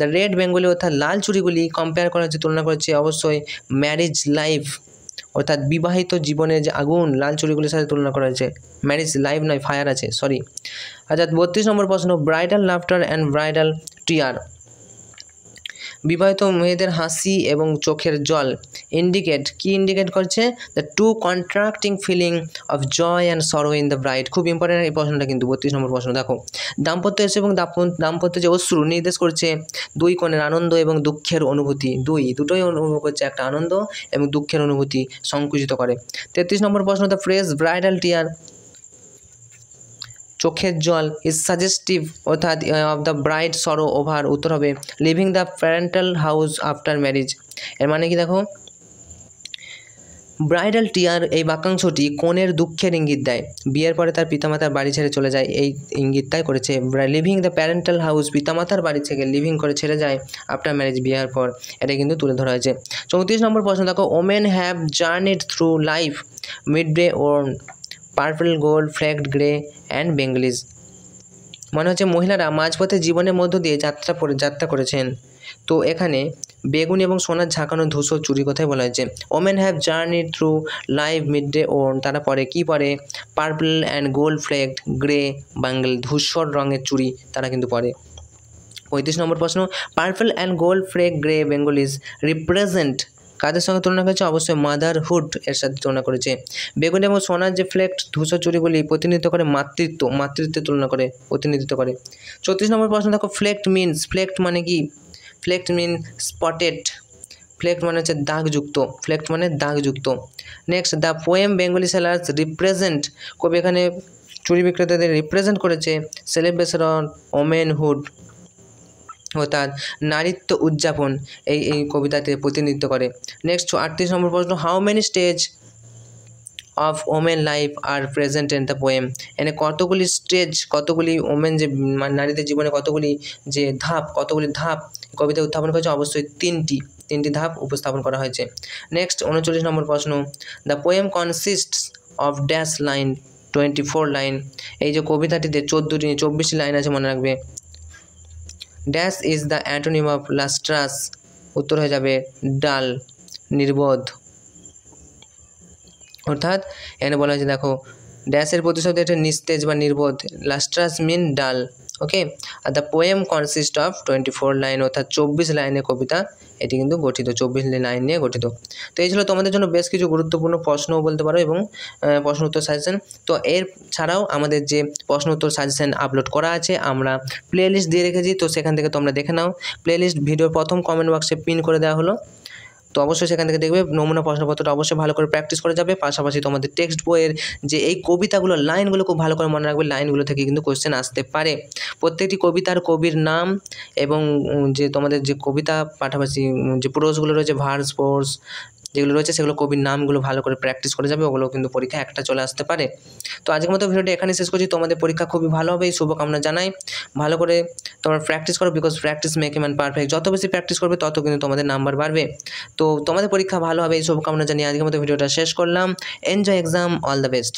Speaker 1: the red Bengali অর্থাৎ লাল চুড়িগুলি কম্পেয়ার করা হচ্ছে, তুলনা করেছে অবশ্যই ম্যারিজ লাইফ, অর্থাৎ বিবাহিত জীবনের যে আগুন লাল চুড়িগুলির সাথে তুলনা করা হয়েছে, ম্যারিজ লাইফ নয়, ফায়ার আছে, সরি। আচ্ছা 32 নম্বর প্রশ্ন, ব্রাইডাল লাফটার অ্যান্ড ব্রাইডাল টিয়ার, বিবাহিত মেয়েদের হাসি এবং চোখের জল ইন্ডিকেট, কি ইন্ডিকেট করছে, the two contracting feeling of joy and sorrow in the bride. খুব ইম্পর্টেন্ট এই প্রশ্নটা কিন্তু, 32 নম্বর প্রশ্ন। দেখো, দাম্পত্য এসে এবং দাম্পত্য যে অশ্রু নির্দেশ করছে দুই কোণের আনন্দ এবং দুঃখের অনুভূতি, দুটোই অনুভব করছে, একটা আনন্দ এবং দুঃখের অনুভূতি সংকুচিত করে। 33 নম্বর প্রশ্ন, দ্য ফ্রেজ ব্রাইডাল টিয়ার, চোখের জল ইজ সাজেস্টিভ, অর্থাৎ of the bride sorrow over, উত্তর হবে leaving the parental house after marriage. এর মানে কি, দেখো ব্রাইডাল টিয়ার এই বাক্যাংশটি কনের দুঃখের ইঙ্গিত দেয়, বিয়ের পরে তার পিতামাতার বাড়ি ছেড়ে চলে যায়, এই ইঙ্গিতটাই করেছে। লিভিং দ্য প্যারেন্টাল হাউস, পিতামাতার বাড়ি থেকে লিভিং করে ছেড়ে যায় আফটার ম্যারেজ, বিয়ের পর, এটা কিন্তু তুলে ধরা হয়েছে। 34 নম্বর প্রশ্ন, দেখো women have journeyed through life midday worn purple gold flecked grey and Bengalis, মনে হচ্ছে মহিলারা মাঝপথে জীবনের মধ্য দিয়ে যাত্রা করেছেন। তো এখানে বেগুনি এবং সোনার ঝাঁকানো ধূসর চুরি কথাই বলা হয়েছে। Women have journeyed through life midday worn, তারা পরে কি পরে, purple and gold flecked grey bangle, ধূসর রঙের চুড়ি তারা কিন্তু পরে। 35 নম্বর প্রশ্ন, purple and gold fleck grey bangles represent, কাদের সঙ্গে তুলনা করেছে, অবশ্যই মাদারহুড এর সাথে তুলনা করেছে। বেগুনি এবং সোনার যে ফ্লেক্ট ধূসর চুড়িগুলি প্রতিনিধিত্ব করে মাতৃত্বের তুলনা করে, প্রতিনিধিত্ব করে। 34 নম্বর প্রশ্ন, দেখো ফ্লেক্ট মানে কি, ফ্লেক্ট মিন স্পটেড, ফ্লেক্ট মানে হচ্ছে দাগযুক্ত, ফ্লেক্ট মানে দাগযুক্ত। Next, the poem bangle sellers represent, কবি এখানে চুড়ি বিক্রেতাদের রিপ্রেজেন্ট করেছে সেলিব্রেশন অন ওমেনহুড, অর্থাৎ নারীত্ব উদযাপন, এই কবিতাতে প্রতিনিধিত্ব করে। নেক্সট 38 নম্বর প্রশ্ন, how many stage of women life are present in the poem, এনে কতগুলি স্টেজ, কতগুলি ওমেন যে নারীদের জীবনে কতগুলি ধাপ কবিতা উত্থাপন করেছে, অবশ্যই তিনটি ধাপ উপস্থাপন করা হয়েছে। নেক্সট 39 নম্বর প্রশ্ন, the poem consists of dash line 24 line, এই যে কবিতাটিতে 24টি লাইন আছে, মনে রাখবে। Dash is the antonym of lustrous, উত্তর হয়ে যাবে ডাল, নির্বোধ। অর্থাৎ এখানে বলা হয়েছে, দেখো ড্যাশের প্রতিশব্দ এটা নিস্তেজ বা নির্বোধ, lustrous mean dull. Okay, are the poem consist of 24 line, অর্থাৎ 24 লাইনের কবিতা এটি কিন্তু গঠিত, 24 লাইন নিয়ে গঠিত। তো এই ছিল তোমাদের জন্য বেশ কিছু গুরুত্বপূর্ণ প্রশ্নও বলতে পারো এবং প্রশ্ন উত্তর সাজেশন। তো এর ছাড়াও আমাদের যে প্রশ্ন উত্তর সাজেশন আপলোড করা আছে, আমরা প্লে লিস্ট দিয়ে রেখেছি, তো সেখান থেকে তোমরা দেখে নাও। প্লে লিস্ট ভিডিওর প্রথম কমেন্ট বক্সে পিন করে দেওয়া হলো, তো অবশ্যই সেখান থেকে দেখবে, নমুনা প্রশ্নপত্রটা অবশ্যই ভালো করে প্র্যাকটিস করে যাবে। পাশাপাশি তোমাদের টেক্সট বইয়ের যে এই কবিতাগুলো লাইনগুলো খুব ভালো করে মনে রাখবে, লাইনগুলো থেকে কিন্তু কোশ্চেন আসতে পারে। প্রত্যেকটি কবিতার কবির নাম এবং যে তোমাদের যে কবিতা পাশাপাশি যে প্রোজগুলো রয়েছে, ভার্স পোর্স যেগুলো রয়েছে, সেগুলো কবির নামগুলো ভালো করে প্র্যাকটিস করে যাবে, ওগুলো কিন্তু পরীক্ষা একটা চলে আসতে পারে। তো আজকের মতো ভিডিওটা এখানে শেষ করছি। তোমাদের পরীক্ষা খুবই ভালো হবে এই শুভকামনা জানাই। ভালো করে তোমরা প্র্যাকটিস করো, because practice make a man perfect. যত বেশি প্র্যাকটিস করবে তত কিন্তু তোমাদের নাম্বার বাড়বে। তো তোমাদের পরীক্ষা ভালো হবে এই শুভকামনা জানিয়ে আজকের মতো ভিডিওটা শেষ করলাম। Enjoy exam, all the best.